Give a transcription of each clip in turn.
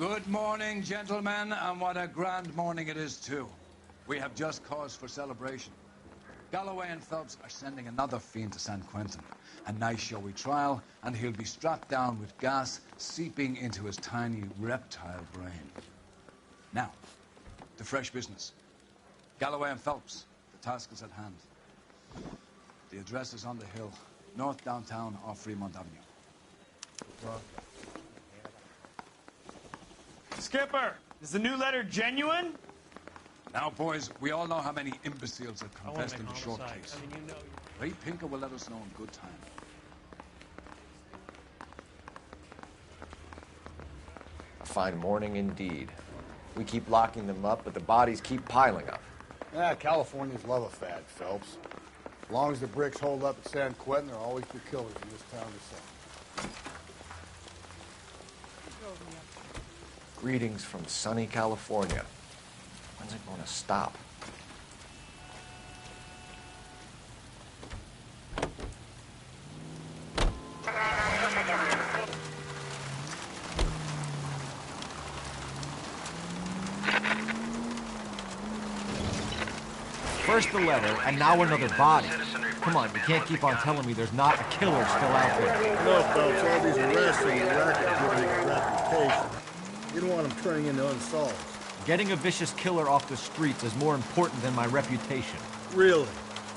Good morning, gentlemen, and what a grand morning it is, too. We have just cause for celebration. Galloway and Phelps are sending another fiend to San Quentin. A nice showy trial, and he'll be strapped down with gas seeping into his tiny reptile brain. Now, to fresh business. Galloway and Phelps, the task is at hand. The address is on the hill, north downtown off Fremont Avenue. Skipper, is the new letter genuine? Now, boys, we all know how many imbeciles have confessed in the short case. Ray Pinker will let us know in good time. A fine morning indeed. We keep locking them up, but the bodies keep piling up. Yeah, Californians love a fad, Phelps. As long as the bricks hold up at San Quentin, there will always be killers in this town to sell. Greetings from sunny California. When's it going to stop? First the letter, and now another body. Come on, you can't keep on telling me there's not a killer still out there. No, Phelps, all these arrests and the record giving it a reputation. You don't want them turning into unsolved. Getting a vicious killer off the streets is more important than my reputation. Really?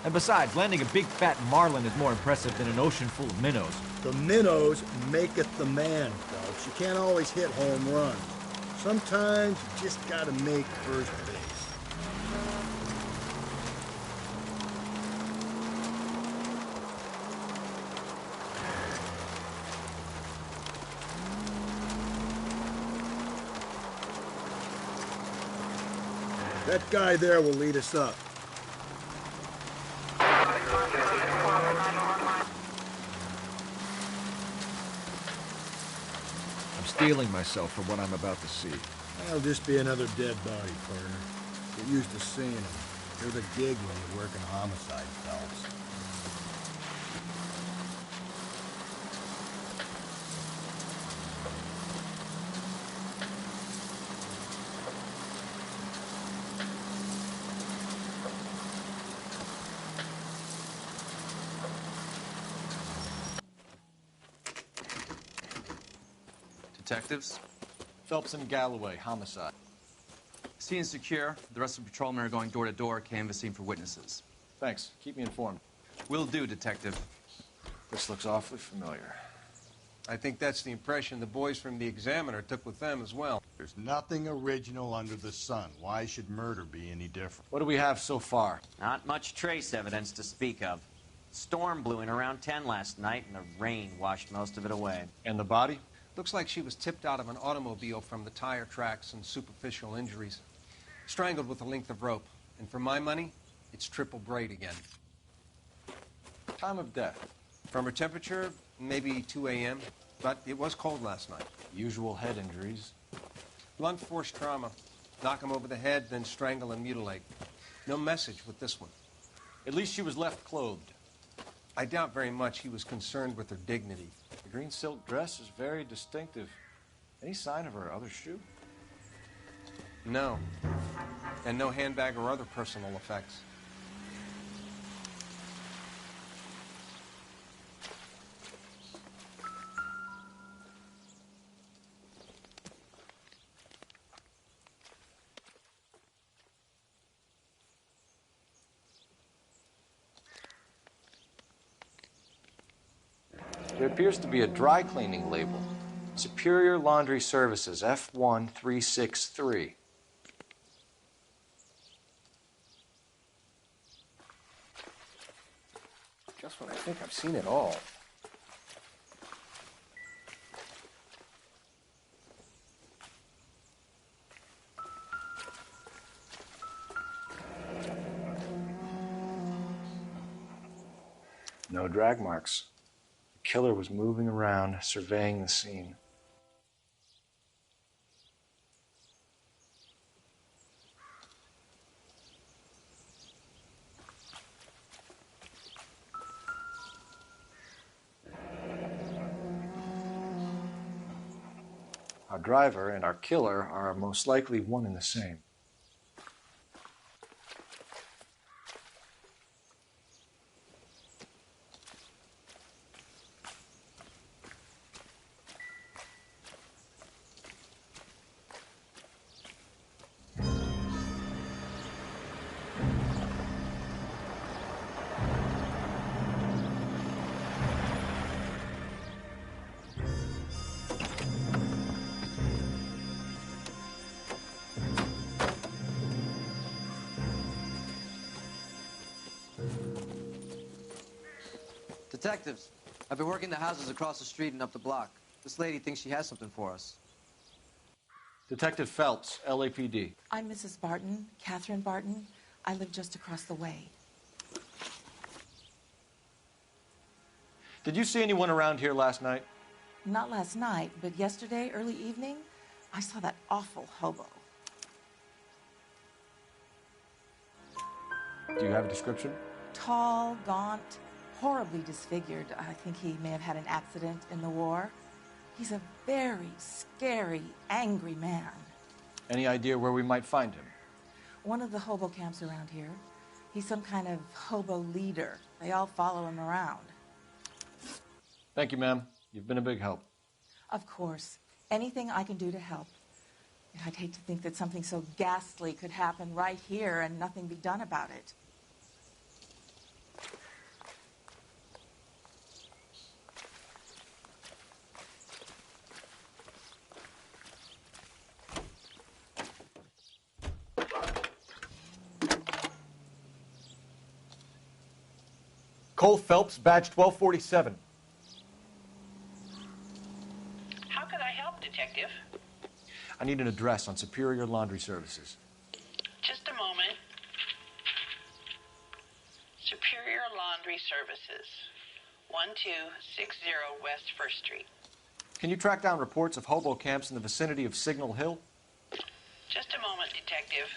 And besides, landing a big fat marlin is more impressive than an ocean full of minnows. The minnows maketh the man, Phelps. You can't always hit home runs. Sometimes you just gotta make first base. That guy there will lead us up. I'm steeling myself for what I'm about to see. That'll just be another dead body, partner. Get used to seeing them. You're the gig when you work in homicide, Phelps. Detectives? Phelps and Galloway, homicide. Scene is secure. The rest of the patrolmen are going door to door, canvassing for witnesses. Thanks. Keep me informed. Will do, Detective. This looks awfully familiar. I think that's the impression the boys from the Examiner took with them as well. There's nothing original under the sun. Why should murder be any different? What do we have so far? Not much trace evidence to speak of. Storm blew in around 10 last night, and the rain washed most of it away. And the body? Looks like she was tipped out of an automobile from the tire tracks and superficial injuries. Strangled with a length of rope. And for my money, it's triple braid again. Time of death? From her temperature, maybe 2 a.m., but it was cold last night. Usual head injuries. Blunt force trauma. Knock him over the head, then strangle and mutilate. No message with this one. At least she was left clothed. I doubt very much he was concerned with her dignity. The green silk dress is very distinctive. Any sign of her other shoe? No. And no handbag or other personal effects. There appears to be a dry cleaning label. Superior Laundry Services, F1363. Just when I think I've seen it all. No drag marks. The killer was moving around, surveying the scene. Our driver and our killer are most likely one and the same. Detectives, I've been working the houses across the street and up the block. This lady thinks she has something for us. Detective Phelps, LAPD. I'm Mrs. Barton, Catherine Barton. I live just across the way. Did you see anyone around here last night? Not last night, but yesterday, early evening, I saw that awful hobo. Do you have a description? Tall, gaunt, horribly disfigured. I think he may have had an accident in the war. He's a very scary, angry man. Any idea where we might find him? One of the hobo camps around here. He's some kind of hobo leader. They all follow him around. Thank you, ma'am. You've been a big help. Of course. Anything I can do to help. I'd hate to think that something so ghastly could happen right here and nothing be done about it. Cole Phelps, badge 1247. How can I help, Detective? I need an address on Superior Laundry Services. Just a moment. Superior Laundry Services, 1260 West 1st Street. Can you track down reports of hobo camps in the vicinity of Signal Hill? Just a moment, Detective.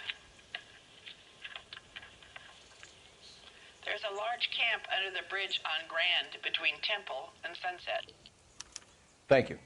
There's a large camp under the bridge on Grand between Temple and Sunset. Thank you.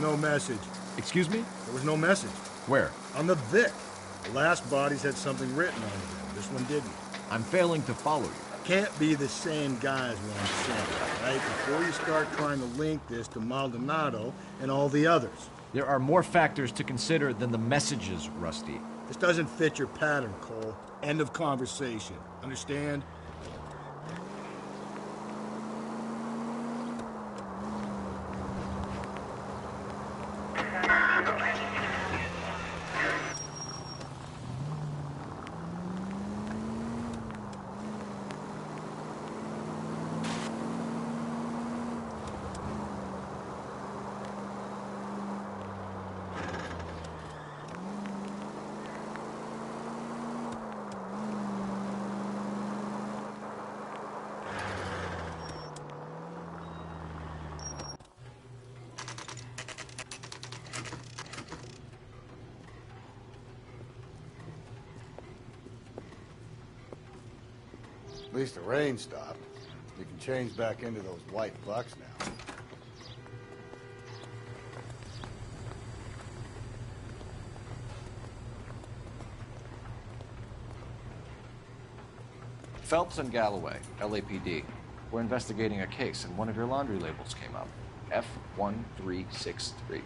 No message. Excuse me? There was no message. Where? On the Vic. The last bodies had something written on them. This one didn't. I'm failing to follow you. Can't be the same guys what I'm saying, right? Before you start trying to link this to Maldonado and all the others. There are more factors to consider than the messages, Rusty. This doesn't fit your pattern, Cole. End of conversation. Understand? At least the rain stopped. We can change back into those white bucks now. Phelps and Galloway, LAPD. We're investigating a case, and one of your laundry labels came up. F1363.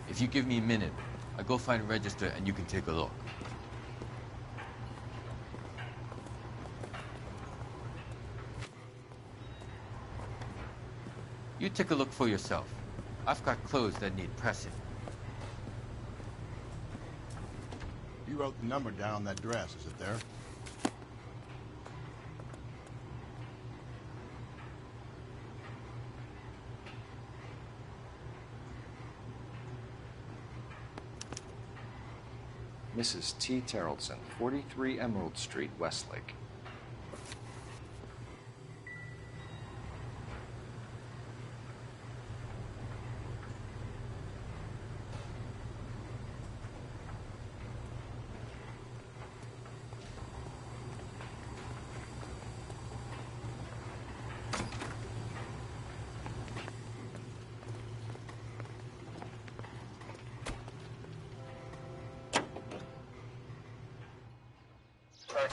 If you give me a minute, I'll go find a register and you can take a look. You take a look for yourself. I've got clothes that need pressing. You wrote the number down on that dress, is it there? Mrs. T. Terrellson, 43 Emerald Street, Westlake.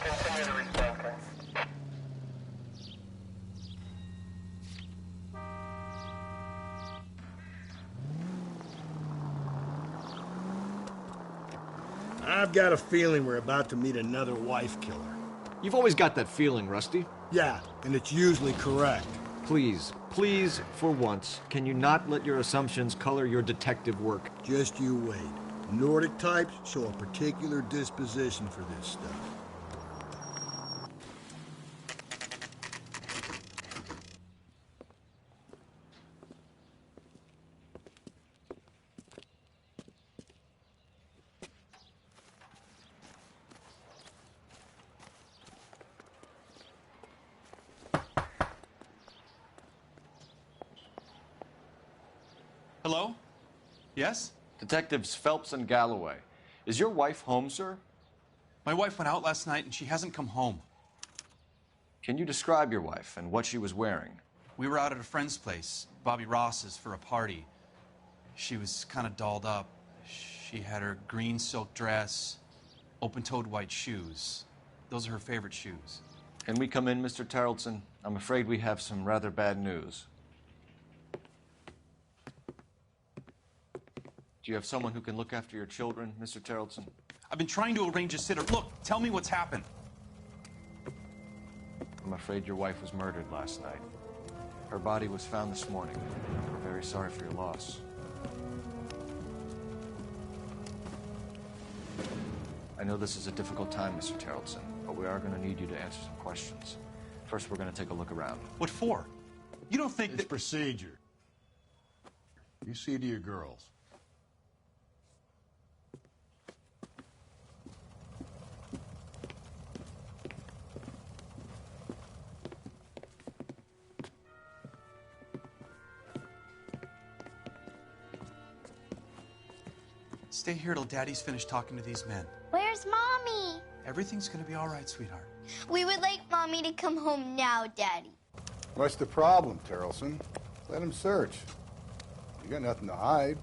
Continue to respond, please. I've got a feeling we're about to meet another wife killer. You've always got that feeling, Rusty. Yeah, and it's usually correct. Please, please, for once, can you not let your assumptions color your detective work? Just you wait. Nordic types show a particular disposition for this stuff. Hello? Yes? Detectives Phelps and Galloway. Is your wife home, sir? My wife went out last night and she hasn't come home. Can you describe your wife and what she was wearing? We were out at a friend's place, Bobby Ross's, for a party. She was kind of dolled up. She had her green silk dress, open-toed white shoes. Those are her favorite shoes. Can we come in, Mr. Tarleton? I'm afraid we have some rather bad news. Do you have someone who can look after your children, Mr. Tarleton? I've been trying to arrange a sitter. Look, tell me what's happened. I'm afraid your wife was murdered last night. Her body was found this morning. We're very sorry for your loss. I know this is a difficult time, Mr. Tarleton, but we are going to need you to answer some questions. First, we're going to take a look around. What for? You don't think it's procedure. You see to your girls. Stay here till Daddy's finished talking to these men. Where's Mommy? Everything's gonna be all right, sweetheart. We would like Mommy to come home now, Daddy. What's the problem, Terrelson? Let him search. You got nothing to hide.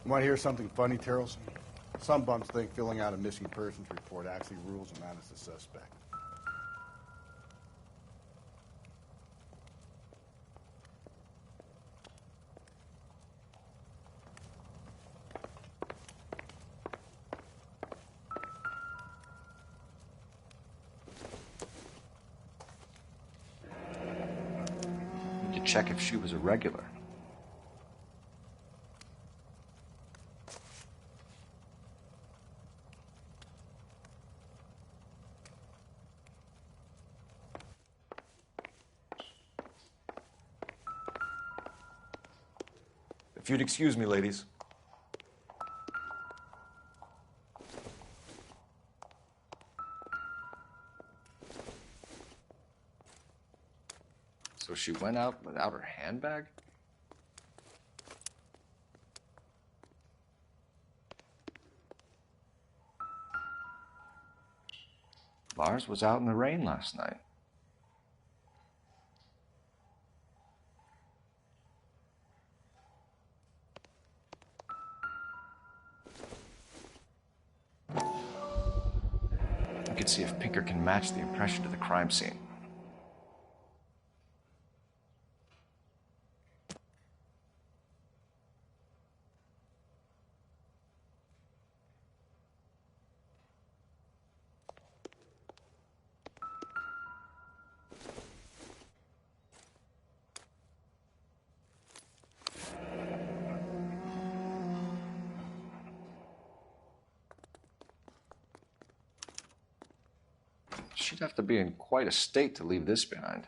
You want to hear something funny, Terrelson? Some bums think filling out a missing persons report actually rules him out as a suspect. Check if she was a regular. If you'd excuse me, ladies. So she went out without her handbag? Lars was out in the rain last night. We could see if Pinker can match the impression to the crime scene. She'd have to be in quite a state to leave this behind.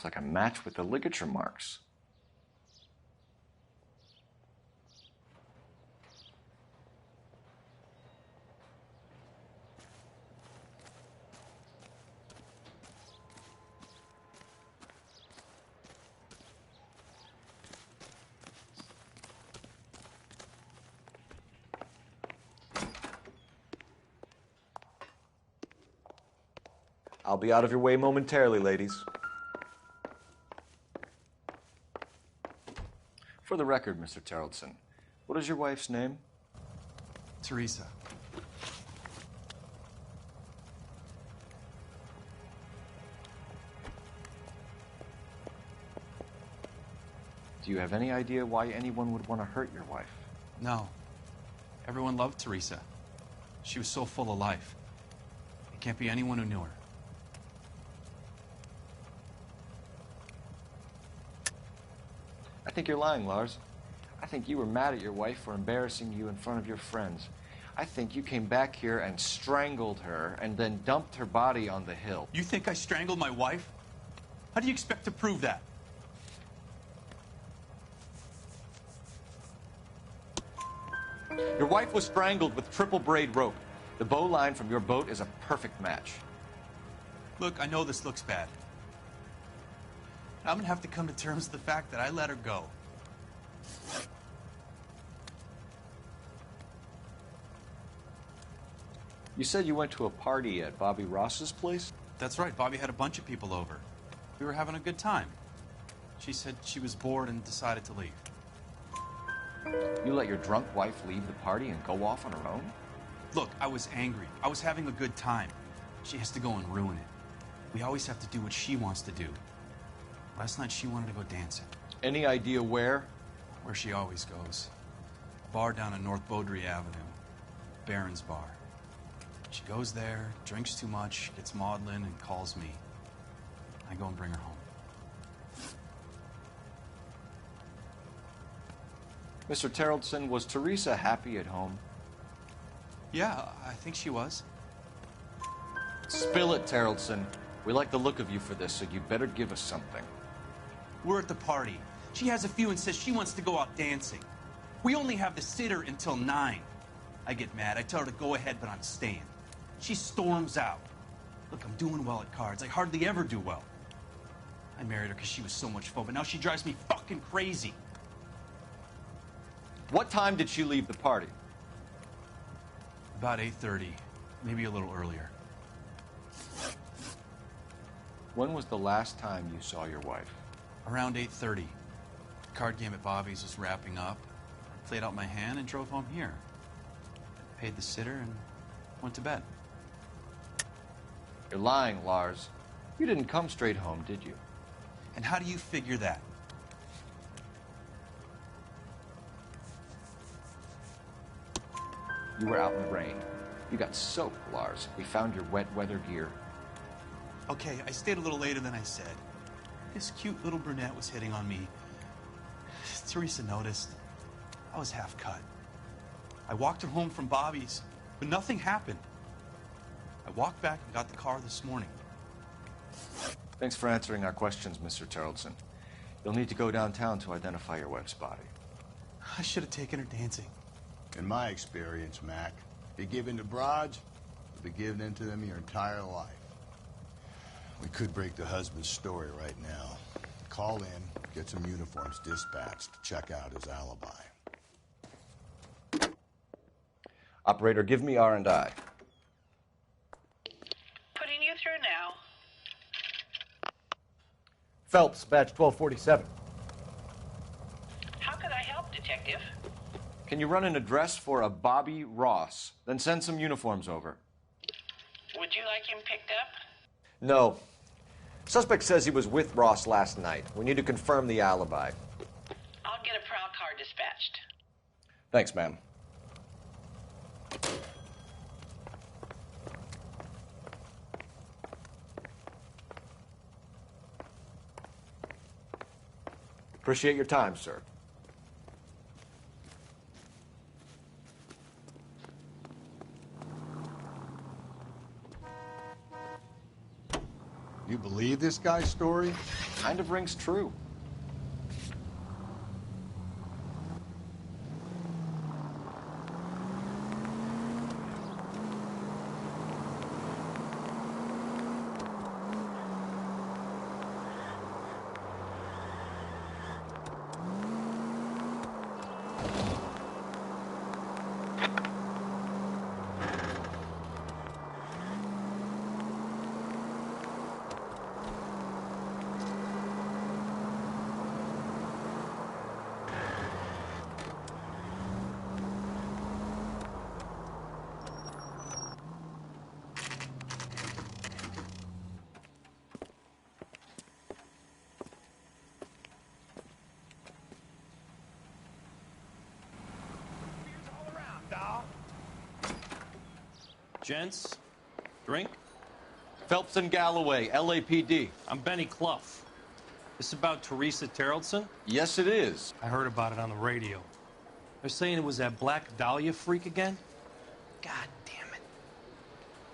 like a match with the ligature marks. I'll be out of your way momentarily, ladies. For the record, Mr. Tarleton, what is your wife's name? Teresa. Do you have any idea why anyone would want to hurt your wife? No. Everyone loved Teresa. She was so full of life. It can't be anyone who knew her. I think you're lying, Lars. I think you were mad at your wife for embarrassing you in front of your friends. I think you came back here and strangled her and then dumped her body on the hill. You think I strangled my wife? How do you expect to prove that? Your wife was strangled with triple braid rope. The bow line from your boat is a perfect match. Look, I know this looks bad. I'm gonna have to come to terms with the fact that I let her go. You said you went to a party at Bobby Ross's place? That's right. Bobby had a bunch of people over. We were having a good time. She said she was bored and decided to leave. You let your drunk wife leave the party and go off on her own? Look, I was angry. I was having a good time. She has to go and ruin it. We always have to do what she wants to do. Last night she wanted to go dancing. Any idea where? Where she always goes. A bar down on North Beaudry Avenue. Baron's Bar. She goes there, drinks too much, gets maudlin, and calls me. I go and bring her home. Mr. Tarleton, was Teresa happy at home? Yeah, I think she was. Spill it, Tarleton. We like the look of you for this, so you'd better give us something. We're at the party. She has a few and says she wants to go out dancing. We only have the sitter until 9. I get mad. I tell her to go ahead, but I'm staying. She storms out. Look, I'm doing well at cards. I hardly ever do well. I married her because she was so much fun, but now she drives me fucking crazy. What time did she leave the party? About 8:30, maybe a little earlier. When was the last time you saw your wife? Around 8:30. The card game at Bobby's was wrapping up. I played out my hand and drove home here. Paid the sitter and went to bed. You're lying, Lars. You didn't come straight home, did you? And how do you figure that? You were out in the rain. You got soaked, Lars. We found your wet weather gear. Okay, I stayed a little later than I said. This cute little brunette was hitting on me. Teresa noticed. I was half cut. I walked her home from Bobby's, but nothing happened. I walked back and got the car this morning. Thanks for answering our questions, Mr. Tarleton. You'll need to go downtown to identify your wife's body. I should have taken her dancing. In my experience, Mac, if you give in to broads, you'll be giving in to them your entire life. We could break the husband's story right now. Call in, get some uniforms dispatched, check out his alibi. Operator, give me R&I. Putting you through now. Phelps, badge 1247. How could I help, Detective? Can you run an address for a Bobby Ross? Then send some uniforms over. Would you like him picked up? No. Suspect says he was with Ross last night. We need to confirm the alibi. I'll get a prowl car dispatched. Thanks, ma'am. Appreciate your time, sir. You believe this guy's story? Kind of rings true. Gents, drink? Phelps and Galloway, LAPD. I'm Benny Clough. This about Teresa Terrellson? Yes, it is. I heard about it on the radio. They're saying it was that Black Dahlia freak again? God damn it.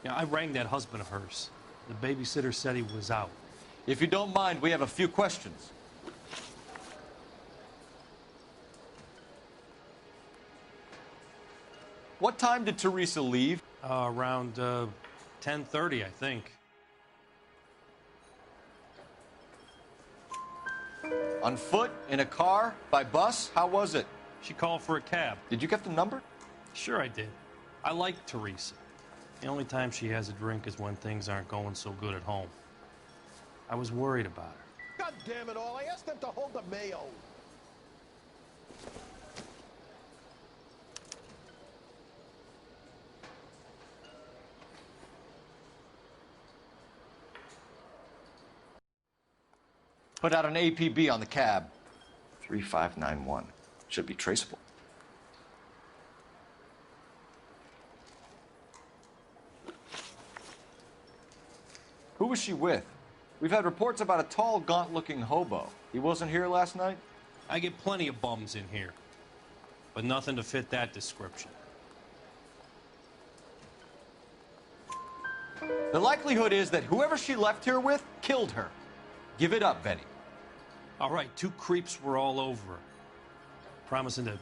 Yeah, I rang that husband of hers. The babysitter said he was out. If you don't mind, we have a few questions. What time did Teresa leave? Around 10:30, I think. On foot? In a car? By bus? How was it? She called for a cab. Did you get the number? Sure I did. I like Teresa. The only time she has a drink is when things aren't going so good at home. I was worried about her. God damn it all, I asked them to hold the mayo. Put out an APB on the cab. 3591. Should be traceable. Who was she with? We've had reports about a tall, gaunt-looking hobo. He wasn't here last night? I get plenty of bums in here, but nothing to fit that description. The likelihood is that whoever she left here with killed her. Give it up, Benny. All right, 2 creeps were all over her, promising to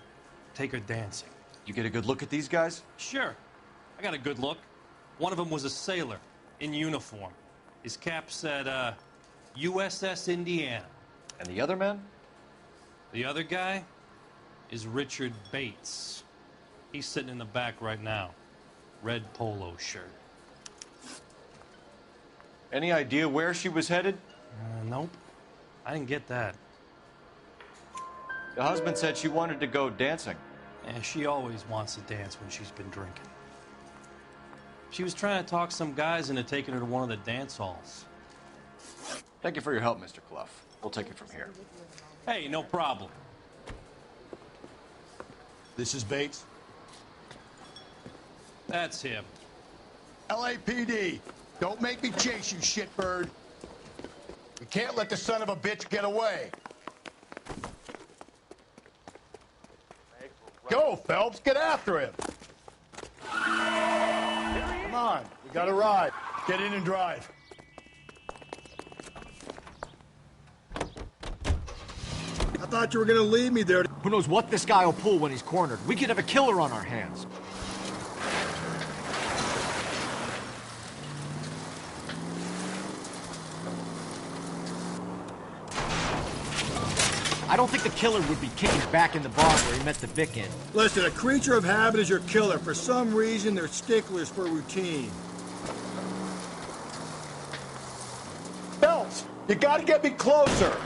take her dancing. You get a good look at these guys? Sure. I got a good look. One of them was a sailor in uniform. His cap said, USS Indiana. And the other man? The other guy is Richard Bates. He's sitting in the back right now. Red polo shirt. Any idea where she was headed? Nope. I didn't get that. The husband said she wanted to go dancing. Yeah, she always wants to dance when she's been drinking. She was trying to talk some guys into taking her to one of the dance halls. Thank you for your help, Mr. Clough. We'll take it from here. Hey, no problem. This is Bates? That's him. LAPD, don't make me chase you, shitbird. We can't let the son of a bitch get away. Go, Phelps, get after him. Come on, we got a ride. Get in and drive. I thought you were gonna leave me there. Who knows what this guy will pull when he's cornered? We could have a killer on our hands. I don't think the killer would be kicking back in the bar where he met the Vic in. Listen, a creature of habit is your killer. For some reason, they're sticklers for routine. Phelps, you gotta get me closer.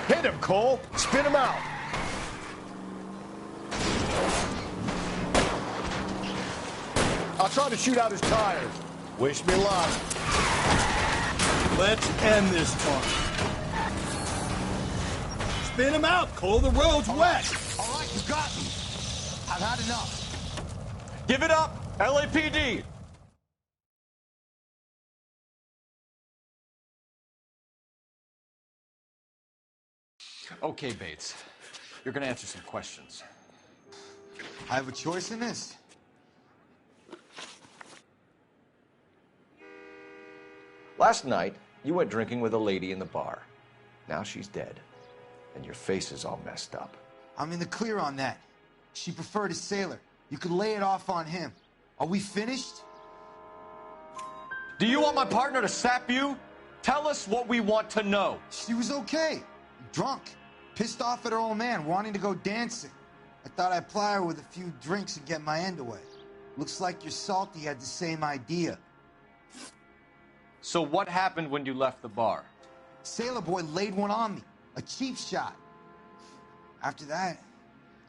Hit him, Cole. Spin him out. I'll try to shoot out his tires. Wish me luck. Let's end this fun. Spin him out, Cole. The road's wet. All right, you got me. I've had enough. Give it up, LAPD. Okay, Bates. You're gonna answer some questions. I have a choice in this. Last night, you went drinking with a lady in the bar. Now she's dead, and your face is all messed up. I'm in the clear on that. She preferred a sailor. You could lay it off on him. Are we finished? Do you want my partner to sap you? Tell us what we want to know. She was okay. Drunk. Pissed off at her old man, wanting to go dancing. I thought I'd ply her with a few drinks and get my end away. Looks like your salty had the same idea. So what happened when you left the bar? Sailor boy laid one on me. A cheap shot. After that,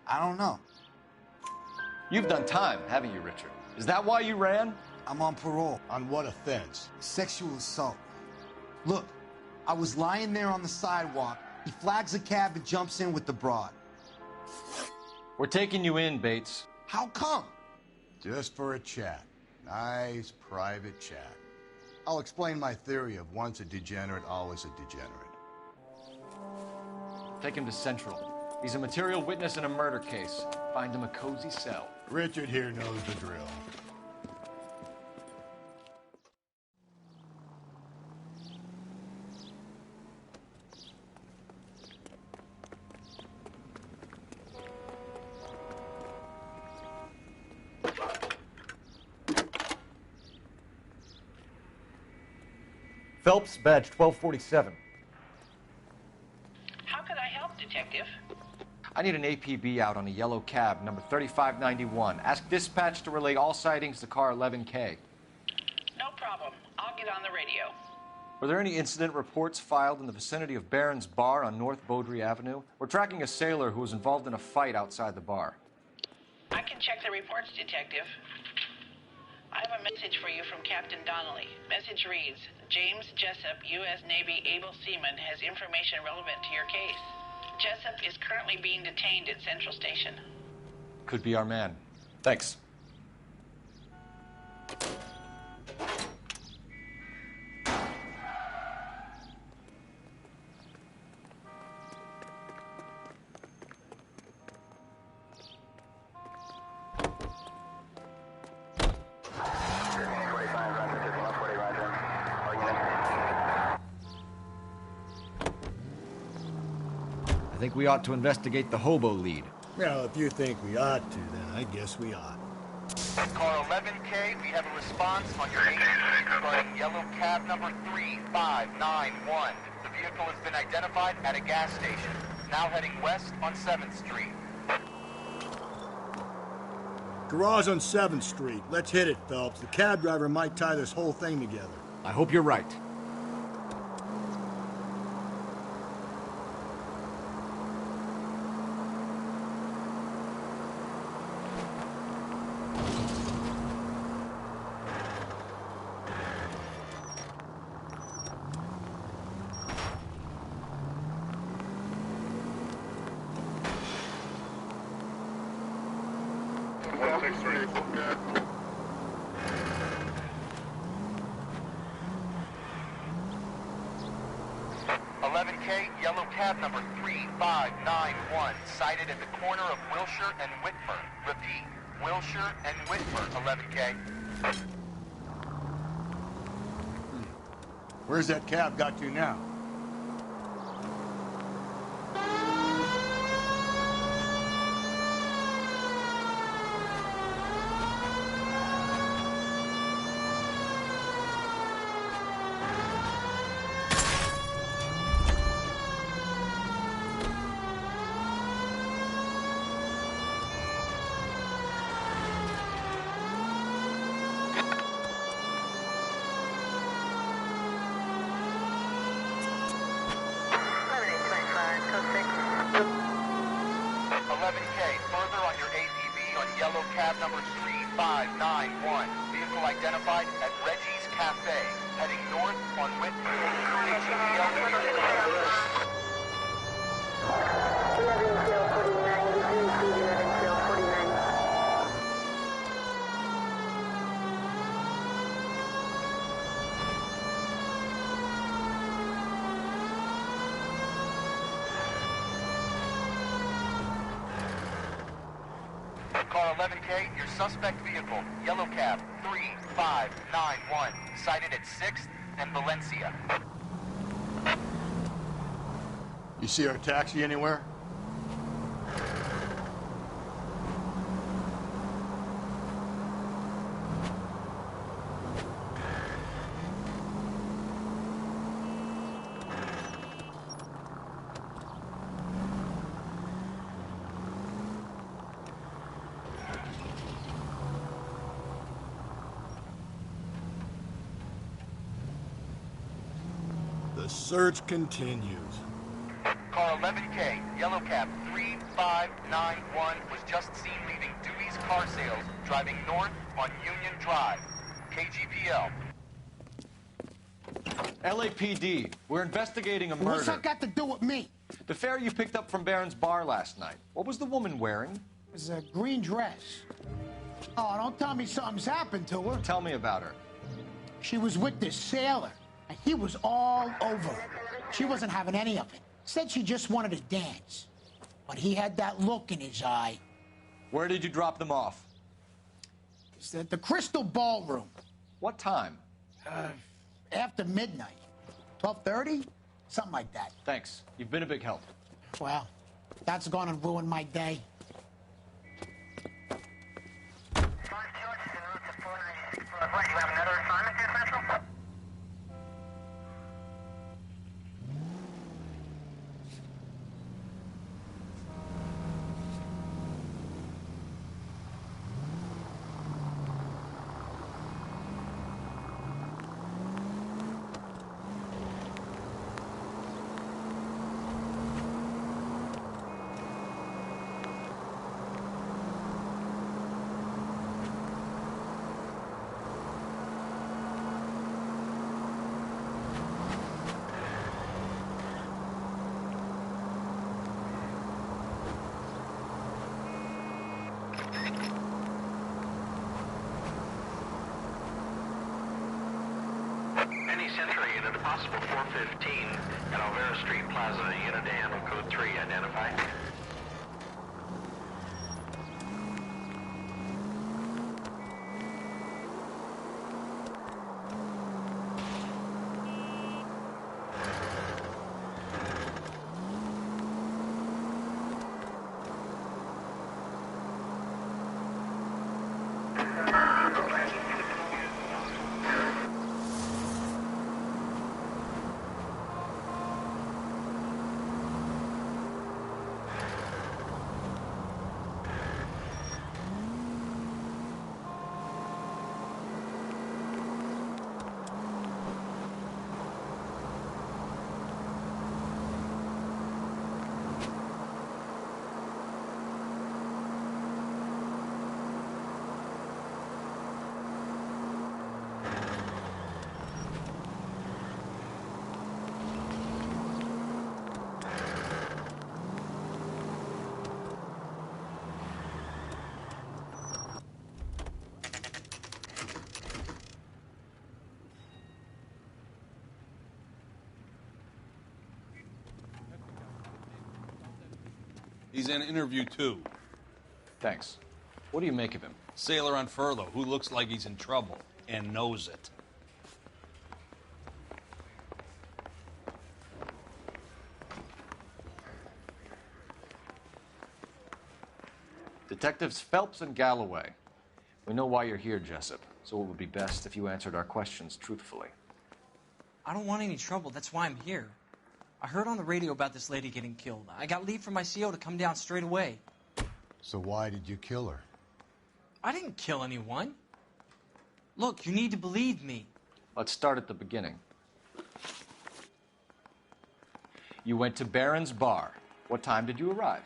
I don't know. You've done time, haven't you, Richard? Is that why you ran? I'm on parole. On what offense? Sexual assault. Look, I was lying there on the sidewalk. He flags a cab and jumps in with the broad. We're taking you in, Bates. How come? Just for a chat. Nice private chat. I'll explain my theory of once a degenerate, always a degenerate. Take him to Central. He's a material witness in a murder case. Find him a cozy cell. Richard here knows the drill. Phelps, badge 1247. How could I help, Detective? I need an APB out on a yellow cab, number 3591. Ask dispatch to relay all sightings to car 11K. No problem. I'll get on the radio. Were there any incident reports filed in the vicinity of Barron's Bar on North Beaudry Avenue? We're tracking a sailor who was involved in a fight outside the bar. I can check the reports, Detective. I have a message for you from Captain Donnelly. Message reads, James Jessup, U.S. Navy able seaman, has information relevant to your case. Jessup is currently being detained at Central Station. Could be our man. Thanks. I think we ought to investigate the hobo lead. Well, if you think we ought to, then I guess we ought. Car 11K, we have a response on your APB regarding yellow cab number 3591. The vehicle has been identified at a gas station, now heading west on 7th Street. Garage on 7th Street. Let's hit it, Phelps. The cab driver might tie this whole thing together. I hope you're right. Yellow cab number 3591, sighted at the corner of Wilshire and Whitmer. Repeat, Wilshire and Whitmer, 11K. Where's that cab got to now? Identified at Reggie's Cafe, heading north on Whitman. Car Car 11K, your suspect vehicle, yellow cab 3591, sighted at 6th and Valencia. You see our taxi anywhere? The search continues. Car 11K, yellow cab 3591, was just seen leaving Dewey's Car Sales, driving north on Union Drive. KGPL. LAPD, we're investigating a murder. What's that got to do with me? The fare you picked up from Barron's bar last night. What was the woman wearing? It was a green dress. Oh, don't tell me something's happened to her. Tell me about her. She was with this sailor, and he was all over her. She wasn't having any of it. Said she just wanted to dance. But he had that look in his eye. Where did you drop them off? It's at the Crystal Ballroom. What time? After midnight. 12:30? Something like that. Thanks. You've been a big help. Well, that's gone and ruined my day. Century unit, possible 415 at Alvera Street Plaza, unit to handle code 3, identify. He's in interview 2. Thanks. What do you make of him? Sailor on furlough who looks like he's in trouble and knows it. Detectives Phelps and Galloway. We know why you're here, Jessup, so it would be best if you answered our questions truthfully. I don't want any trouble. That's why I'm here. I heard on the radio about this lady getting killed. I got leave from my CO to come down straight away. So why did you kill her? I didn't kill anyone. Look, you need to believe me. Let's start at the beginning. You went to Barron's bar. What time did you arrive?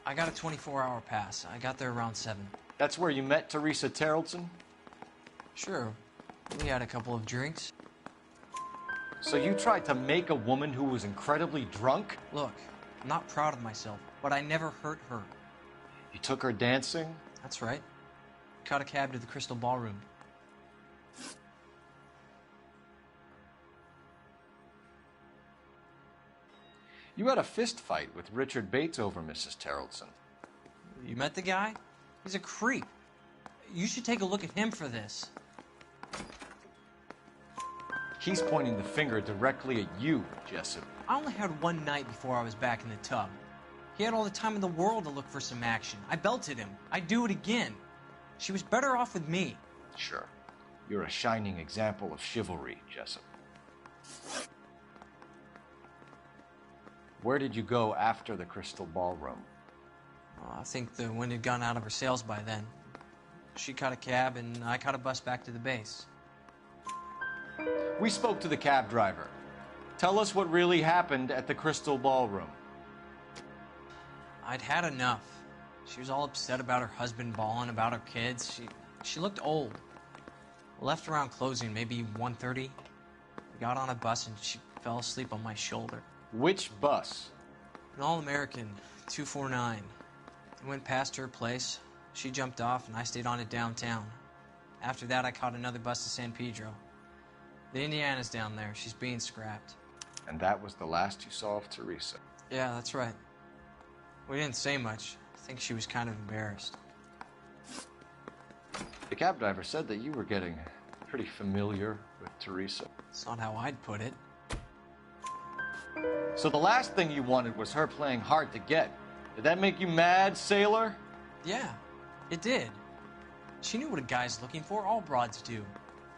I got a 24-hour pass. I got there around 7. That's where you met Teresa Terrellson? Sure. We had a couple of drinks. So you tried to make a woman who was incredibly drunk? Look, I'm not proud of myself, but I never hurt her. You took her dancing? That's right. Caught a cab to the Crystal Ballroom. You had a fist fight with Richard Bates over Mrs. Terrellson. You met the guy? He's a creep. You should take a look at him for this. He's pointing the finger directly at you, Jessup. I only had one night before I was back in the tub. He had all the time in the world to look for some action. I belted him. I'd do it again. She was better off with me. Sure. You're a shining example of chivalry, Jessup. Where did you go after the Crystal Ballroom? I think the wind had gone out of her sails by then. She caught a cab, and I caught a bus back to the base. We spoke to the cab driver. Tell us what really happened at the Crystal Ballroom. I'd had enough. She was all upset about her husband bawling about her kids. She looked old. We left around closing, maybe 1:30. We got on a bus, and she fell asleep on my shoulder. Which bus? An All-American, 249. I went past her place. She jumped off, and I stayed on it downtown. After that, I caught another bus to San Pedro. The Indiana's down there. She's being scrapped. And that was the last you saw of Teresa? Yeah, that's right. We didn't say much. I think she was kind of embarrassed. The cab driver said that you were getting pretty familiar with Teresa. It's not how I'd put it. So the last thing you wanted was her playing hard to get. Did that make you mad, sailor? Yeah, it did. She knew what a guy's looking for. All broads do.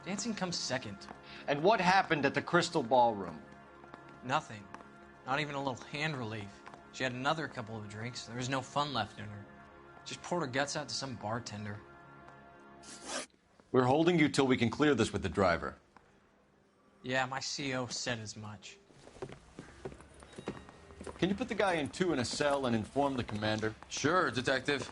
Dancing comes second. And what happened at the Crystal Ballroom? Nothing. Not even a little hand relief. She had another couple of drinks. There was no fun left in her. Just poured her guts out to some bartender. We're holding you till we can clear this with the driver. Yeah, my CO said as much. Can you put the guy in 2 in a cell and inform the commander? Sure, Detective.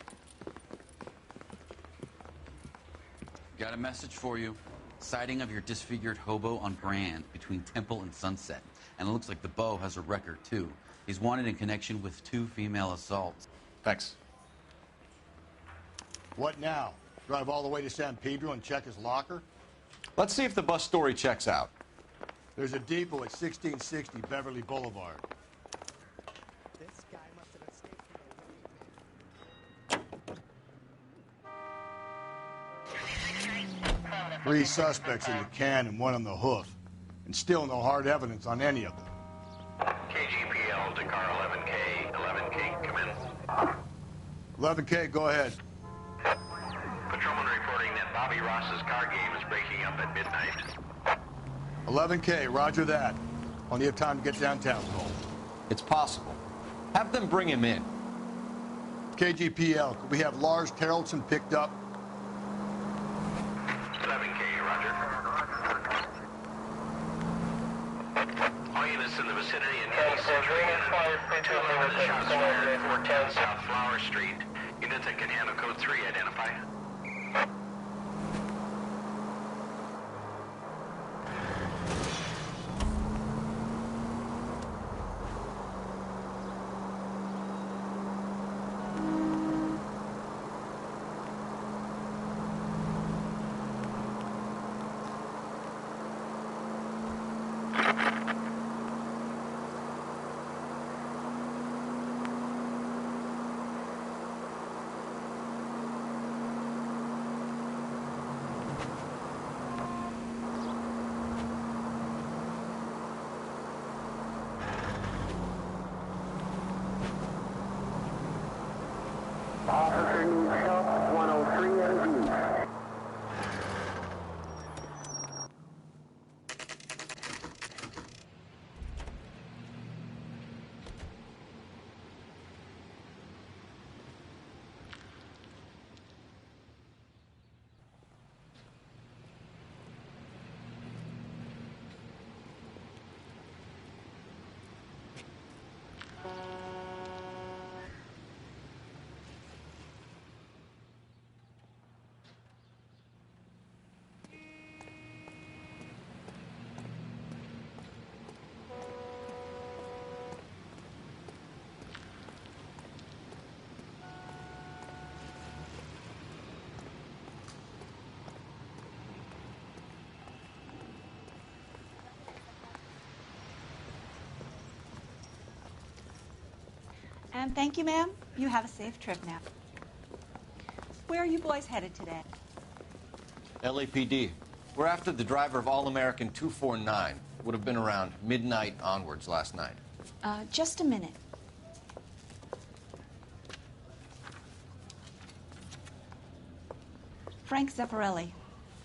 Got a message for you. Sighting of your disfigured hobo on Brand between Temple and Sunset. And it looks like the Beau has a record, too. He's wanted in connection with 2 female assaults. Thanks. What now? Drive all the way to San Pedro and check his locker? Let's see if the bus story checks out. There's a depot at 1660 Beverly Boulevard. This guy must have escaped from the 3 suspects in the can and 1 on the hoof. And still no hard evidence on any of them. KGPL to car 11K. 11K, come in. 11K, go ahead. Patrolman reporting that Bobby Ross's car game is breaking up at midnight. 11K, roger that. Plenty of time to get downtown, Cole. It's possible. Have them bring him in. KGPL, could we have Lars Terrelson picked up? 11K, roger. All units in the vicinity in any century unit. 211 shots fired, 410 South Flower Street. Units that can handle code 3, identify. Officer needs help, 103 in view. And thank you, ma'am. You have a safe trip now. Where are you boys headed today? LAPD. We're after the driver of All-American 249. Would have been around midnight onwards last night. Just a minute. Frank Zeffirelli.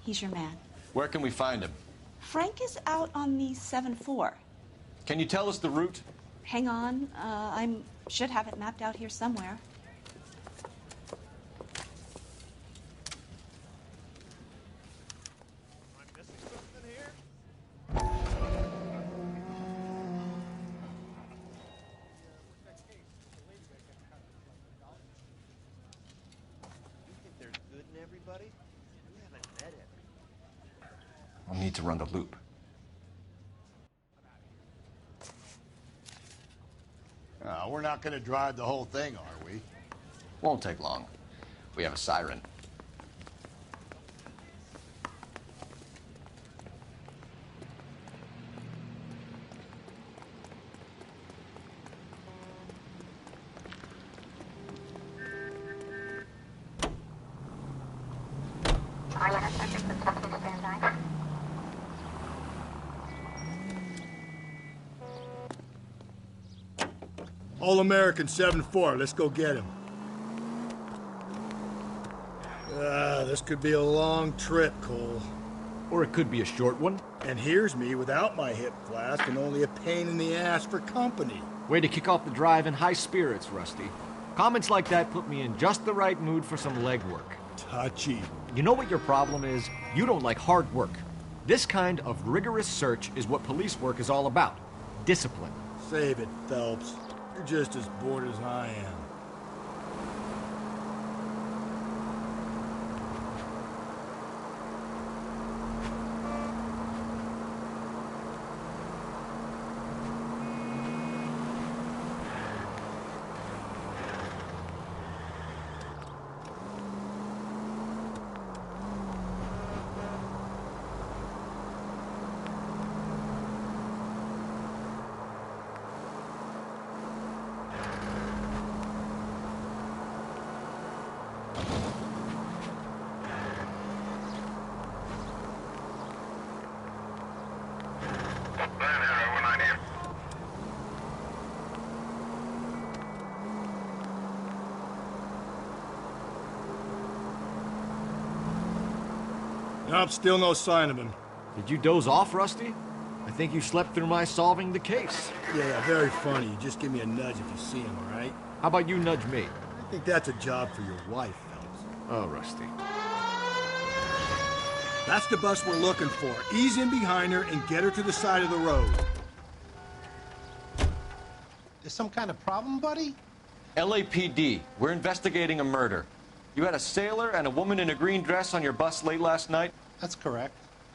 He's your man. Where can we find him? Frank is out on the 7-4. Can you tell us the route? Hang on. I should have it mapped out here somewhere. I'll need to run the loop. We're not going to drive the whole thing, are we? Won't take long. We have a siren. All-American 7-4. Let's go get him. This could be a long trip, Cole. Or it could be a short one. And here's me without my hip flask and only a pain in the ass for company. Way to kick off the drive in high spirits, Rusty. Comments like that put me in just the right mood for some legwork. Touchy. You know what your problem is? You don't like hard work. This kind of rigorous search is what police work is all about. Discipline. Save it, Phelps. You're just as bored as I am. Nope, still no sign of him. Did you doze off, Rusty? I think you slept through my solving the case. Yeah, very funny. You just give me a nudge if you see him, all right? How about you nudge me? I think that's a job for your wife, Phelps. Oh, Rusty. That's the bus we're looking for. Ease in behind her and get her to the side of the road. There's some kind of problem, buddy? LAPD. We're investigating a murder. You had a sailor and a woman in a green dress on your bus late last night? That's correct.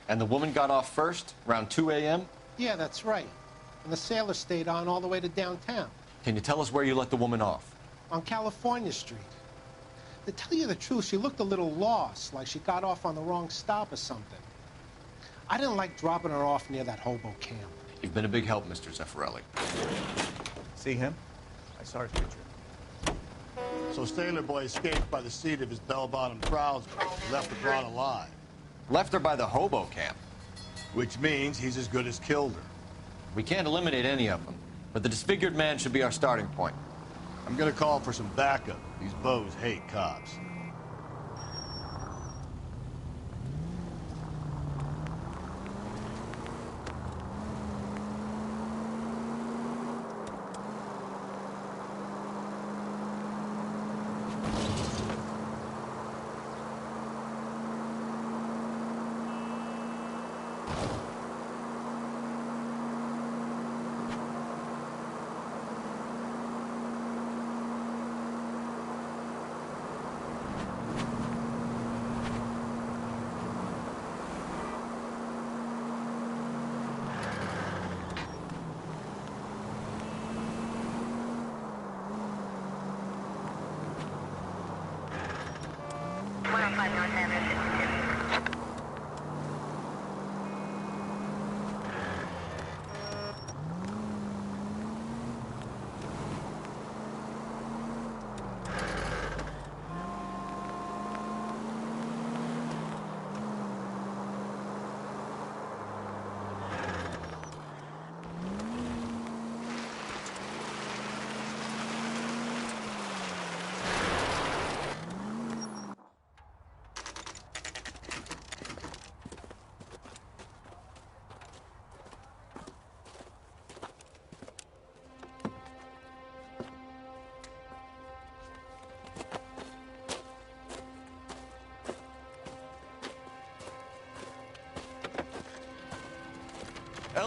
And the woman got off first, around 2 a.m.? Yeah, that's right. And the sailor stayed on all the way to downtown. Can you tell us where you let the woman off? On California Street. To tell you the truth, she looked a little lost, like she got off on the wrong stop or something. I didn't like dropping her off near that hobo camp. You've been a big help, Mr. Zeffirelli. See him? I saw his picture. So Sailor Boy escaped by the seat of his bell-bottom trousers. He left the broad alive. Left her by the hobo camp. Which means he's as good as killed her. We can't eliminate any of them, but the disfigured man should be our starting point. I'm gonna call for some backup. These bows hate cops.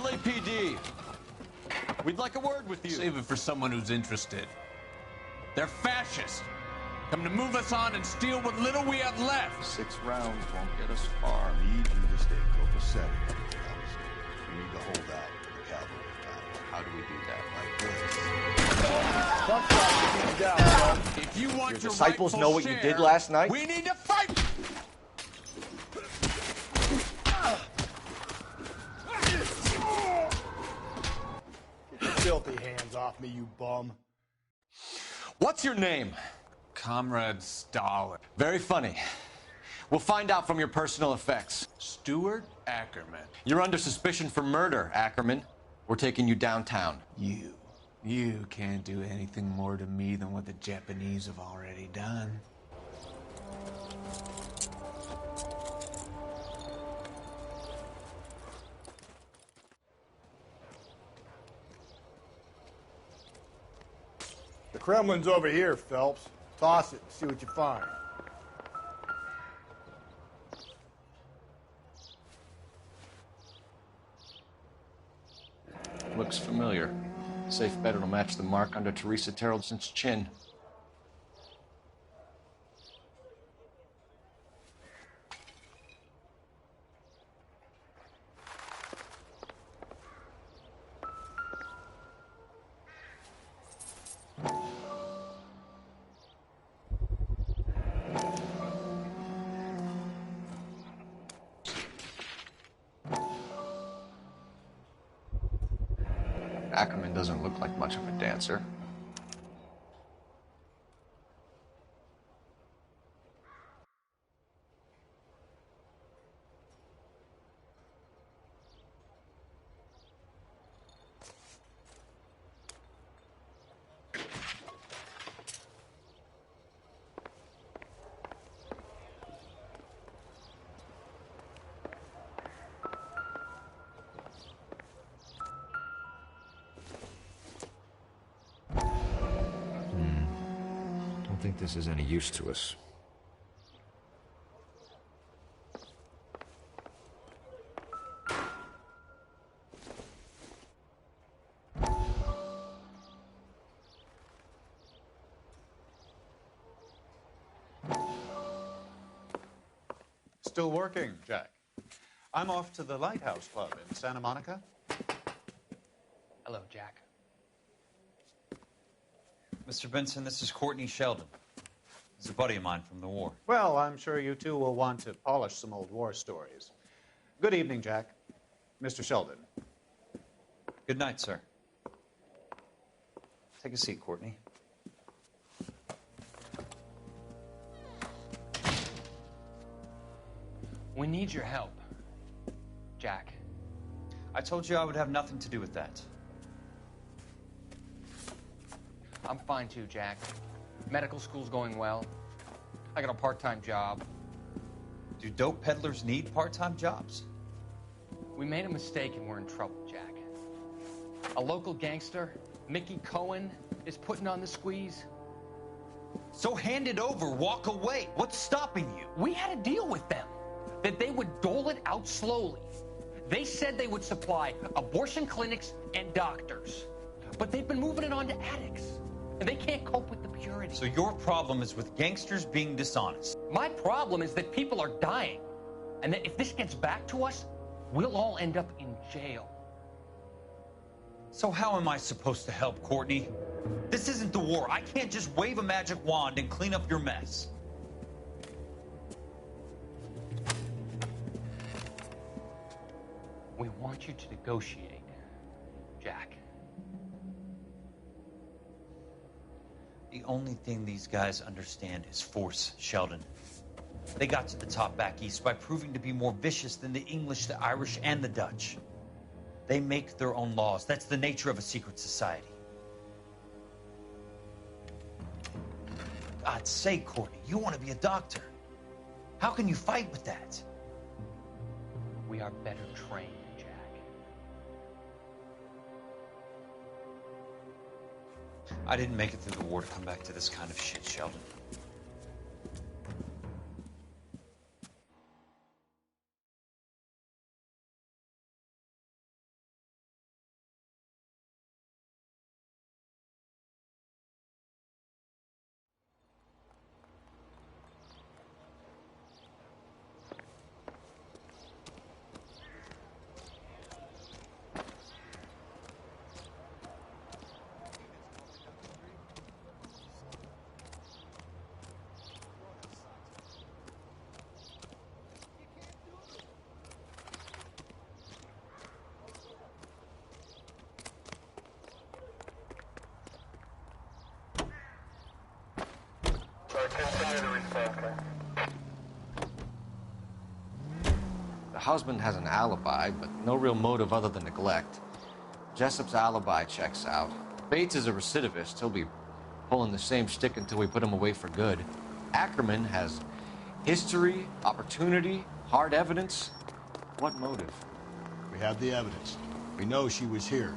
LAPD. We'd like a word with you. Save it for someone who's interested. They're fascists. Come to move us on and steal what little we have left. 6 rounds won't get us far. I need you to stay copacetic. We need to hold out the cavalry battle. How do we do that? Like this. If you want Your your disciples rightful know what you share, did last night? We need to fight! Get your filthy hands off me, you bum. What's your name? Comrade Stalin. Very funny. We'll find out from your personal effects. Stuart Ackerman. You're under suspicion for murder, Ackerman. We're taking you downtown. You can't do anything more to me than what the Japanese have already done. The Kremlin's over here, Phelps. Toss it and see what you find. Looks familiar. Safe bet it'll match the mark under Teresa Terrelson's chin. Ackerman doesn't look like much of a dancer. I don't think this is any use to us. Still working, Jack. I'm off to the Lighthouse Club in Santa Monica. Hello, Jack. Mr. Benson, this is Courtney Sheldon. He's a buddy of mine from the war. Well, I'm sure you two will want to polish some old war stories. Good evening, Jack. Mr. Sheldon. Good night, sir. Take a seat, Courtney. We need your help, Jack. I told you I would have nothing to do with that. I'm fine too, Jack. Medical school's going well. I got a part-time job. Do dope peddlers need part-time jobs? We made a mistake and we're in trouble, Jack. A local gangster, Mickey Cohen, is putting on the squeeze. So hand it over, walk away. What's stopping you? We had a deal with them that they would dole it out slowly. They said they would supply abortion clinics and doctors, but they've been moving it on to addicts. And they can't cope with the purity. So your problem is with gangsters being dishonest. My problem is that people are dying. And that if this gets back to us, we'll all end up in jail. So how am I supposed to help, Courtney? This isn't the war. I can't just wave a magic wand and clean up your mess. We want you to negotiate, Jack. The only thing these guys understand is force, Sheldon. They got to the top back east by proving to be more vicious than the English, the Irish, and the Dutch. They make their own laws. That's the nature of a secret society. God's sake, Courtney, you want to be a doctor. How can you fight with that? We are better trained, Jack. I didn't make it through the war to come back to this kind of shit, Sheldon. husband has an alibi, but no real motive other than neglect. Jessup's alibi checks out. Bates is a recidivist. He'll be pulling the same shtick until we put him away for good. Ackerman has history, opportunity, hard evidence. What motive? We have the evidence. We know she was here.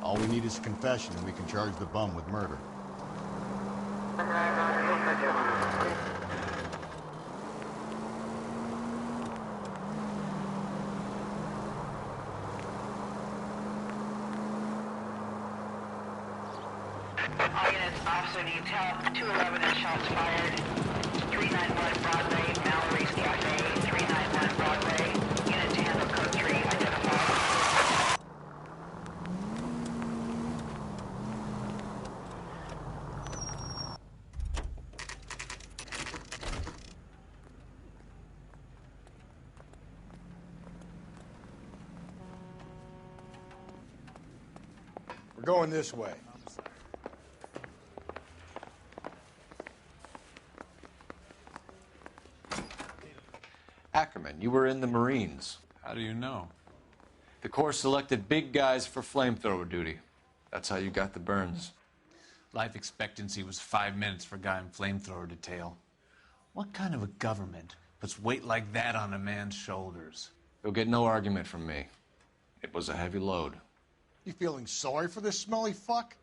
All we need is a confession, and we can charge the bum with murder. All units, officer detail, 211 and shots fired. 391 Broadway, Mallory's Cafe, 391 Broadway. Unit to handle code 3, identified. We're going this way. Ackerman, you were in the Marines. How do you know? The Corps selected big guys for flamethrower duty. That's how you got the burns. Life expectancy was 5 minutes for a guy in flamethrower detail. What kind of a government puts weight like that on a man's shoulders? You'll get no argument from me. It was a heavy load. You feeling sorry for this smelly fuck?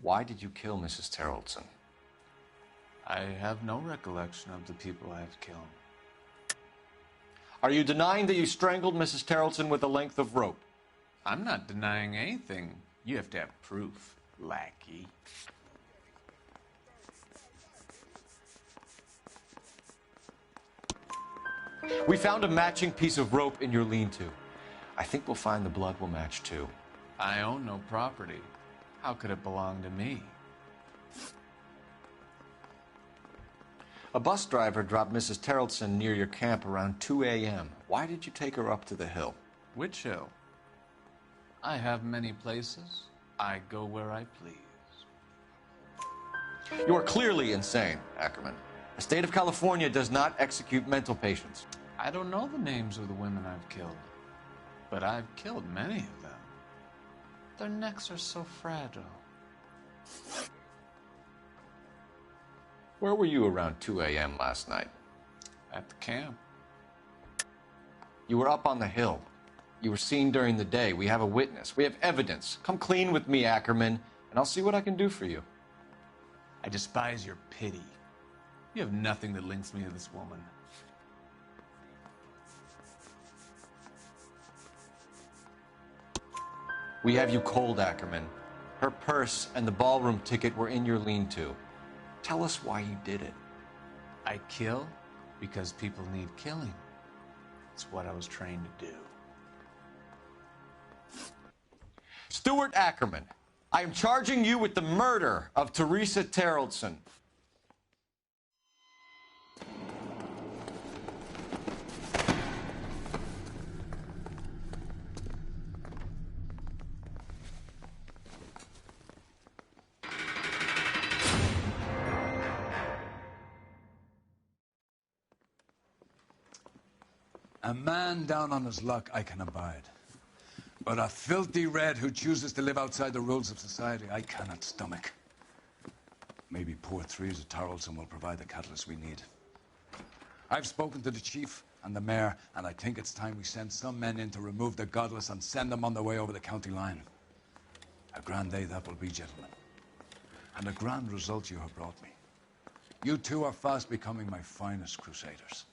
Why did you kill Mrs. Terrellson? I have no recollection of the people I have killed. Are you denying that you strangled Mrs. Terrellson with a length of rope? I'm not denying anything. You have to have proof, lackey. We found a matching piece of rope in your lean-to. I think we'll find the blood will match too. I own no property. How could it belong to me? A bus driver dropped Mrs. Terrellson near your camp around 2 a.m. Why did you take her up to the hill? Which hill? I have many places. I go where I please. You are clearly insane, Ackerman. The state of California does not execute mental patients. I don't know the names of the women I've killed, but I've killed many of them. Their necks are so fragile. Where were you around 2 a.m. last night? At the camp. You were up on the hill. You were seen during the day. We have a witness. We have evidence. Come clean with me, Ackerman, and I'll see what I can do for you. I despise your pity. You have nothing that links me to this woman. We have you cold, Ackerman. Her purse and the ballroom ticket were in your lean-to. Tell us why you did it. I kill because people need killing. It's what I was trained to do. Stuart Ackerman, I am charging you with the murder of Teresa Terrellson. A man down on his luck I can abide. But a filthy red who chooses to live outside the rules of society I cannot stomach. Maybe poor Teresa Terrellson will provide the catalyst we need. I've spoken to the chief and the mayor, and I think it's time we send some men in to remove the godless and send them on their way over the county line. A grand day that will be, gentlemen. And a grand result you have brought me. You two are fast becoming my finest crusaders.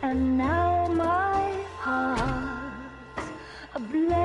And now my heart's ablaze.